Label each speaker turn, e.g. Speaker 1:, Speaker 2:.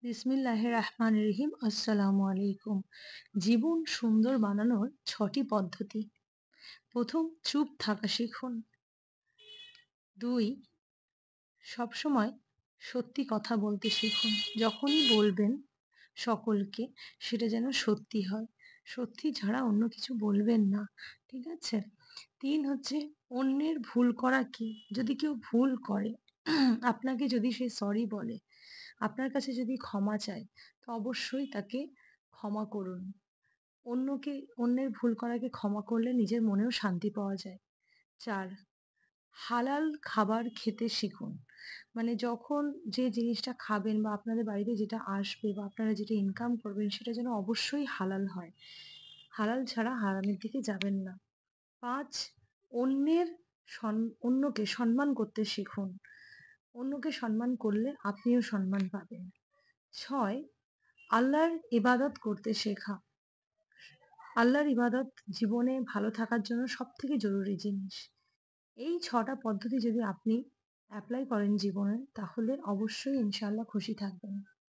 Speaker 1: বিসমিল্লাহির রহমানির রহিম। আসসালামু আলাইকুম। জীবন সুন্দর বানানোর ৬টি পদ্ধতি। ১ম, চুপ থাকা শিখুন। ২, সবসময় সত্যি কথা বলতে শিখুন। যখনই বলবেন সকলকে, সেটা যেন সত্যি হয়। সত্যি ছাড়া অন্য কিছু বলবেন না। ঠিক আছে? ৩ হচ্ছে, অন্যের ভুল করা কি? যদি কেউ ভুল করে, আপনাকে যদি সে সরি বলে, আপনার কাছে যদি ক্ষমা চায়, তো অবশ্যই তাকে ক্ষমা করুন। অন্যকে অন্যের ভুল করাকে ক্ষমা করলে নিজের মনেও শান্তি পাওয়া যায়। ৪, হালাল খাবার খেতে শিখুন। মানে যখন যে জিনিসটা খাবেন বা আপনাদের বাড়িতে যেটা আসবে বা আপনারা যেটা ইনকাম করবেন, সেটা যেন অবশ্যই হালাল হয়। হালাল ছাড়া হারামের দিকে যাবেন না। ৫, অন্যের সন অন্যকে সম্মান করতে শিখুন। অন্যকে সম্মান করলে আপনিও সম্মান পাবেন। ৬, আল্লাহর ইবাদত করতে শেখা। আল্লাহর ইবাদত জীবনে ভালো থাকার জন্য সবথেকে জরুরি জিনিস। এই ৬ টা পদ্ধতি যদি আপনি এপ্লাই করেন জীবনে, তাহলে অবশ্যই ইনশাআল্লাহ খুশি থাকবেন।